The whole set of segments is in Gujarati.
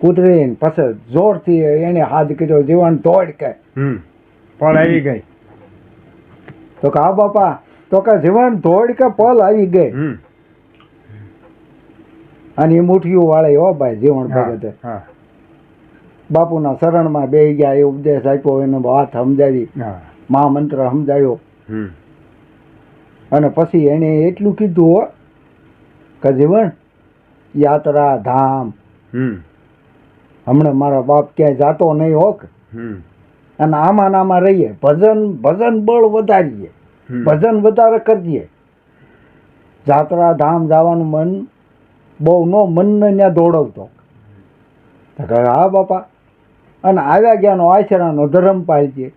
કૂતરીને પછી જોરથી એને હાથ કર્યો જીવણ તોડ કે પળ આવી ગઈ. તો કે હા બાપા, તો કે જીવણ તોડ કે પલ આવી ગઈ. અને એ મુઠ્ઠીઓ વાળે હો ભાઈ જીવણ ભગતે બાપુના શરણમાં બેસી ગયા, એ ઉપદેશ આપ્યો, એને વાત સમજાવી, મહામંત્ર સમજાયો. અને પછી એને એટલું કીધું હો કે જીવન યાત્રા ધામ હમણાં મારા બાપ ક્યાંય જાતો નહીં હોક, અને આમાં ને આમાં રહીએ, ભજન બળ વધારીએ, ભજન વધારે કરીએ. જાત્રા ધામ જવાનું મન બહુ નો મનને ત્યાં દોડવતો. હા બાપા. અને આવ્યા ગયાનો આશરાનો ધર્મ પાળજે,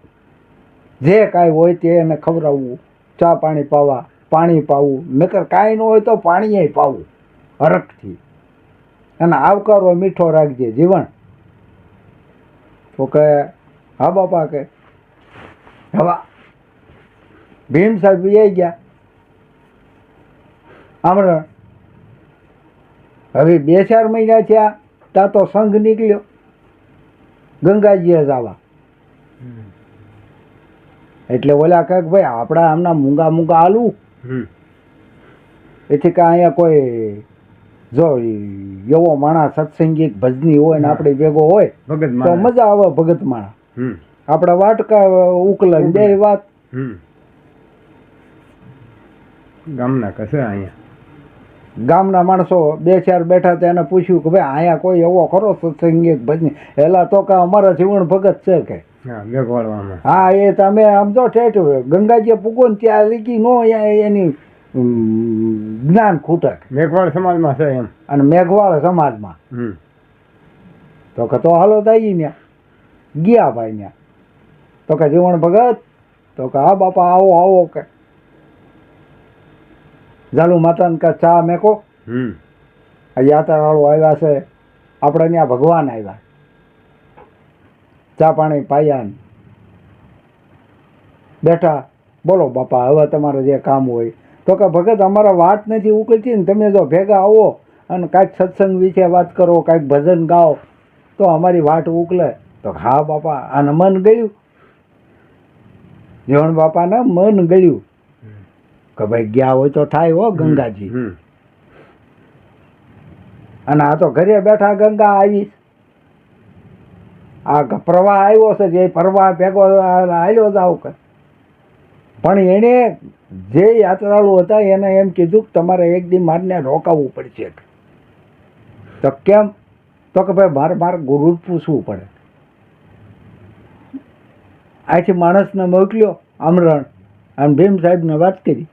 જે કાંઈ હોય તે એને ખવડાવવું, ચા પાણી પાવા, પાણી પાવું, નકર કાંઈ ન હોય તો પાણીએ પાવું હરખથી, અને આવકારો મીઠો રાખજે જીવન. તો કે હા બાપા કે હવે ભીમ સાહેબ આવી ગયા આમરણ. હવે 2-4 મહિના થયા ત્યાં તો સંઘ નીકળ્યો ગંગાજીએ જવા. એટલે ઓલા કહે ભાઈ આપણા આમના મૂંગા હાલવું, એથી કે અહીંયા કોઈ જો એવો માણસ સત્સંગી ભજની હોય ને આપણે ભેગો હોય તો મજા આવે. ભગત માણસ આપણા વાટકા ઉકલે બે વાત. ગામના કશે અહીંયા ગામના માણસો 2-4 બેઠા હતા, એને પૂછ્યું કે ભાઈ અહીંયા કોઈ એવો ખરો સત્સંગી ભજની? એલા તો કે અમારા જીવન ભગત છે કે. હા, એ તમે આમ તો ઠેઠ ગંગાજી પૂગો ને ત્યાં લીકી નો એની જ્ઞાન ખૂટક. મેઘવાળ સમાજમાં છે એમ. અને મેઘવાળ સમાજમાં. તો કે તો હાલો થઈ ત્યાં ગયા ભાઈ ત્યાં. તો કે જીવન ભગત? તો કે હા બાપા આવો કે જાલુ માતાને કે ચા મેકો. આ યાત્રાવાળો આવ્યા છે, આપણે ત્યાં ભગવાન આવ્યા, ચા પાણી પાયા બેઠા. બોલો બાપા હવે તમારે જે કામ હોય. તો કે ભગત અમારા વાત નથી ઉકળતી ને, તમે જો ભેગા આવો અને કાંઈક સત્સંગ વિશે વાત કરો, કાંઈક ભજન ગાઓ તો અમારી વાટ ઉકલે. તો હા બાપા. આને મન ગયું, જીવણ બાપાને મન ગયું કે ભાઈ ગયા હોય તો થાય હો ગંગાજી. અને આ તો ઘરે બેઠા ગંગા આવી, આ પ્રવાહ આવ્યો છે, જે પ્રવાહ ભેગો હાલ્યો જાવ કે. પણ એને જે યાત્રાળુ હતા એને એમ કીધું કે તમારે એક દી મારને રોકાવવું પડશે. તો કેમ? તો કે ભાઈ મારે ગુરુ પૂછવું પડે. અહીંથી માણસને મોકલ્યો આમરણ, અને ભીમ સાહેબને વાત કરી,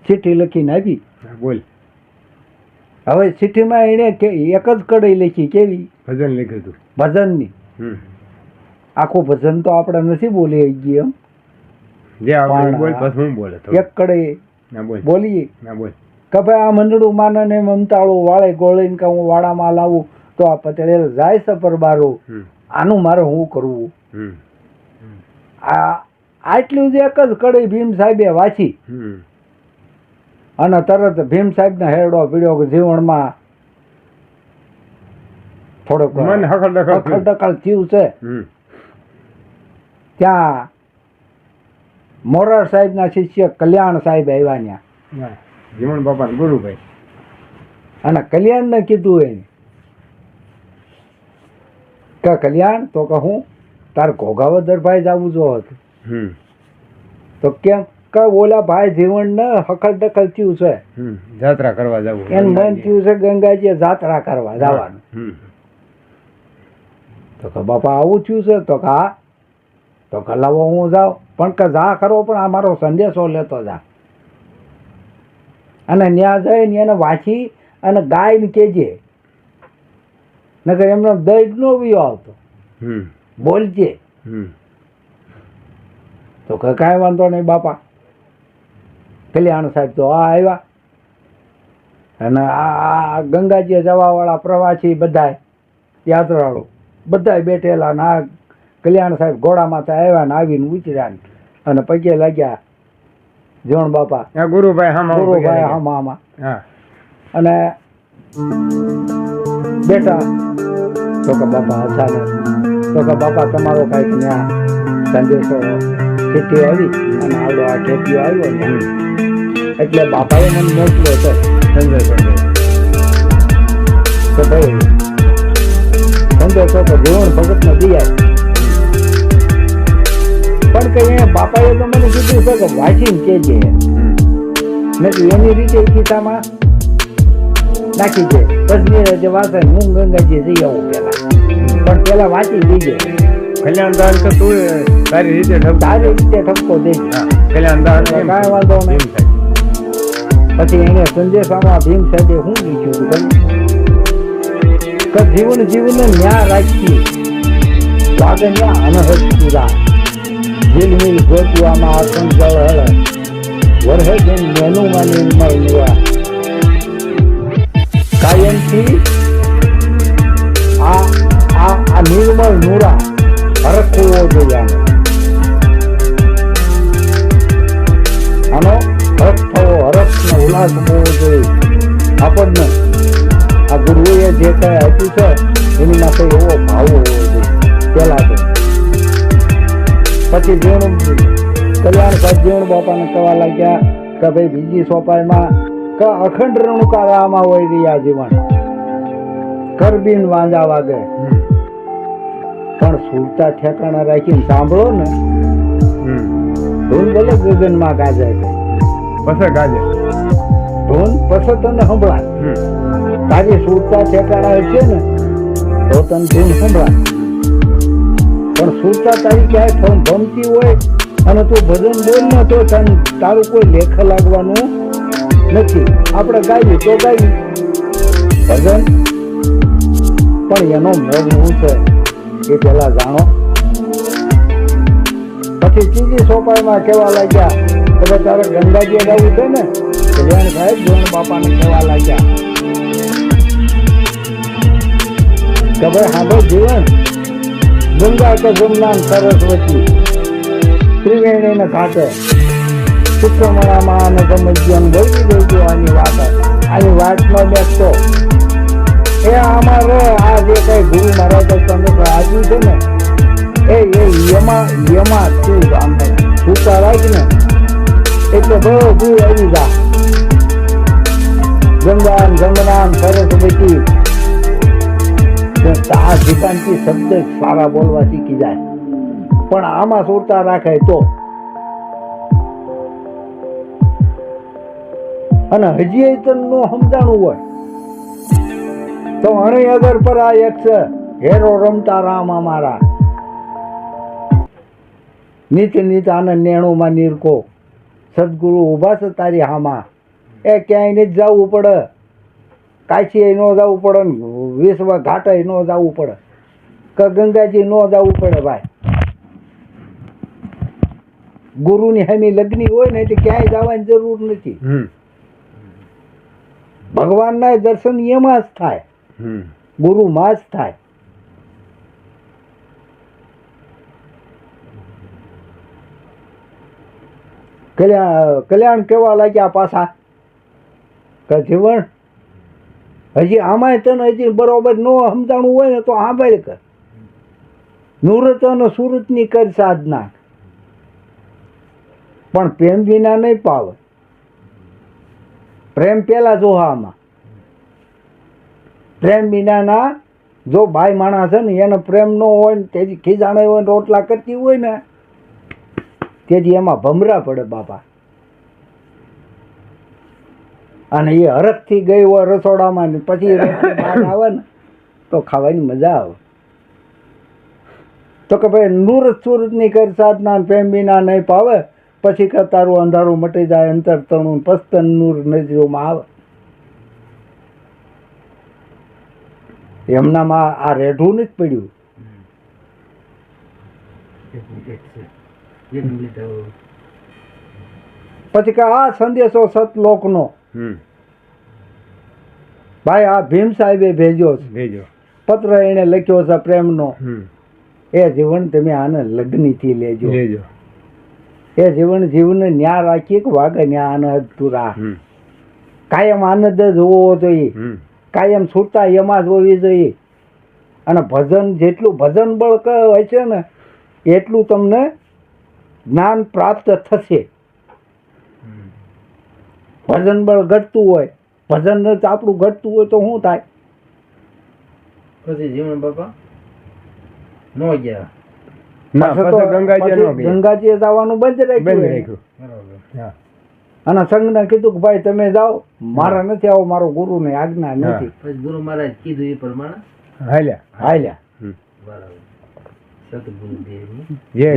ચિઠ્ઠી લખીને આવી. બોલ. હવે ચિઠ્ઠીમાં એને એક જ કડી લખી. કેવી? ભજન લખ્યું હતું. ભજનની. આખું ભજન તો આપણે નથી બોલી ગઈ એમ. એક કડી બોલીએ કે ભાઈ આ મંડળું માને ને મમતાળું વાળે ગોળીને કે હું વાડામાં લાવું તો આ પટેલ જાય છે પરબારું, આનું મારે શું કરવું? આટલું જ એક જ કડી ભીમ સાહેબે વાંચી. અને તરત ભીમ સાહેબને હેરડો પીડ્યો કે જીવનમાં થોડોક હકડકલ થયું છે. ત્યાં મોરાર સાહેબના શિષ્ય કલ્યાણ સાહેબ આવ્યા ત્યાં, જીવણ બાપા ગુરુભાઈ. અને કલ્યાણને કીધું એને કે કલ્યાણ તો કે હું તાર ઘોઘાવદર ભાઈ જ આવું જો હતું. તો કેમ? કે ઓલા ભાઈ જીવન ને હકલ દખલ થયું છે, જાત્રા કરવા જવું એમ મન થયું છે ગંગાજી જાત્રા કરવા જવાનું. તો કે બાપા આવું થયું છે? તો કે હા. તો કે લાવો હું જાઉં, પણ કે જા ખરો, પણ આ મારો સંદેશો લેતો જા. અને ત્યાં જઈને એને વાંચી અને ગાયને કેજે, નકર એમનો દહીં નો વિયો આવતો. બોલજે. તો કે કાંઈ વાંધો નહીં બાપા. કલ્યાણ સાહેબ તો આ આવ્યા, અને આ ગંગાજીએ જવાવાળા પ્રવાસી બધાય યાત્રાળુ બધાય બેઠેલા, ને આ કલ્યાણ સાહેબ ઘોડામાંથી આવ્યા ને આવીને ઉતર્યા અને પગે લાગ્યા જીવણ બાપા. ગુરુભાઈ આમાં અને બેટા તો કે બાપા અચાનક તો કે બાપા તમારો કાંઈક ન્યા સંદેશો ચિઠ્ઠી આવી અને આવડો આ ખેતીઓ આવ્યો ને એટલે બાપાએ મને મોકલ્યો હતો સંદેશો તો ભાઈ સંદેશો તો જીવન ભગતને દિયા પણ કે એ બાપાએ તો મને કીધું છે કે વાંચીને કહેજે મેં તો એની રીતે ગીતામાં નાખી છે પછી જે વાંચે હું ગંગાજી જઈ આવું પેલા વાંચી દીજે કલ્યાણ દાન તો તું તારી રીતે ઠપકો દે કલ્યાણ દાન કાંઈ વાંધો નહીં પછી એને સંદેશામાં ભીમ સાહેબે શું કીધું કે જીવન ન્યા રાખી વાગન્યા અનહદ પૂરા જીલમિલ ગોતવામાં આસન જળ હળ વરહે જેમ મેનુમાં નિર્મળ નિવા કાયમથી આ નિર્મળ નુરા હરખ હોવો જોઈએ આનો હરખ થવો હરખનો ઉલ્લાસ હોવો જોઈએ આપણને આ ગુરુએ જે કઈ આપ્યું છે એની માટે એવો ભાવ હોવો જોઈએ પેલા તો પછી જીવણ કલ્યાણ સાહેબ જીવણ બાપાને કહેવા લાગ્યા કે ભાઈ બીજી સોપાઈમાં કે અખંડ રણુકારામાં હોય રહ્યા જીવન કરબીન વાંજા વાગે પણ સુરતા ઠેકાણા રાખીને સાંભળો ને ધૂન ભલે ગગનમાં ગાજે પછી ગાજે ધૂન પછી તને સંભળાય તારી સુરતા ઠેકાણા છે ને તો તને ધૂન સંભળાય પણ સુરતા તારી ક્યાંય ભમતી હોય અને તું ભજન બોલ ને તો તારું કોઈ લેખ લાગવાનું નથી આપણે ગાઈએ તો ગાઈએ ભજન પણ એનો મોગ શું છે એ પેલા જાણો પછી ત્રીજી સોપાઈમાં કહેવા લાગ્યા કે તારે ગંગાજી ગાવું છે ને કલ્યાણ સાહેબ જીવણ બાપાને કહેવા લાગ્યા કે ભાઈ હાંભળ જીવન ગંગા કે જમનાન સરસ્વતી ત્રિવેણીને ઘાટે ચિત્રમણામાં અને ગમજ્યમ બોલી દેજો આની વાતમાં બેસતો એ અમારે આ જે કઈ ગુરુ મહારાજ તમને આપ્યું છે ને એ યમાં તું આમ છૂટા રાખ ને એટલે બધું આવી જા ગંગા જમનામ સરસ્વતી આ જીકાનથી શબ્દ સારા બોલવા શીખી જાય પણ આમાં સુરતા રાખે તો અને હજી તને સમજાણું હોય તો અણી અગર પર આ એક છે હેરો રમતા રામ અમારા નીત આનંદ નેણુમાં નીરકો સદગુરુ ઉભા છે તારી હામાં એ ક્યાંય નથી જવું પડે કાશી ન જવું પડે ને વિશ્વ ઘાટે ન જવું પડે કે ગંગાજી ન જવું પડે ભાઈ ગુરુની હામી લગ્ની હોય ને એટલે ક્યાંય જવાની જરૂર નથી ભગવાનના દર્શન એમાં જ થાય ગુરુમાં જ થાય કલ્યાણ કેવા લાગ્યા પાછા કે જીવન હજી આમાંય તને હજી બરોબર ન સમજાણું હોય ને તો સાંભળ કર નુરત અને સુરતની કર સાધના પણ પ્રેમ વિના નહીં પાવે પ્રેમ પેલા જોવામાં પ્રેમ વિનાના જો ભાઈ માણસ છે ને એનો પ્રેમ ન હોય ને તેથી ખીજાણે હોય ને રોટલા કરતી હોય ને તેથી એમાં ભમરા પડે બાપા અને એ હરખથી ગઈ હોય રસોડામાં ને પછી આવે ને તો ખાવાની મજા આવે તો કે ભાઈ નૂરત સુરતની કર સાધના પ્રેમ વિના નહીં પાવે પછી કે તારું અંધારું મટી જાય અંતર તણું પસ્તન નૂર નજરોમાં આવે એમનામાં આ રેઢું નથી પડ્યું પછી કે આ સંદેશો સતલોકનો ભાઈ આ ભીમ સાહેબે ભેજો પત્ર એને લખ્યો છે પ્રેમનો એ જીવન તમે આને લગ્નથી લેજો એ જીવન ન્યા રાખીએ કે વાગે ન્યા આનંદ તુરા કાયમ આનંદ જ હોવો જોઈએ કાયમ છૂટતા એમાં જ હોવી જોઈએ. અને ભજન જેટલું ભજન બળ હોય છે ને એટલું તમને જ્ઞાન પ્રાપ્ત થશે. ભજન બળ ઘટતું હોય, ભજન જ આપણું ઘટતું હોય તો શું થાય? પછી જીવન બાપા નો ગયા. ના પછી તો- પછી ગંગાજી નો પછી ગયા. ગંગાજીએ જવાનું બંધ બંધ રાખ્યું. રાખ્યું. બરાબર. હા. અને સંઘને કીધું કે ભાઈ તમે જાઓ, મારા નથી આવો, મારો ગુરુને આજ્ઞા હા. નથી. પછી ગુરુ મહારાજ કીધું એ પ્રમાણે હાલ્યા. હાલ્યા. બરાબર. સતગુરુ દેવની જે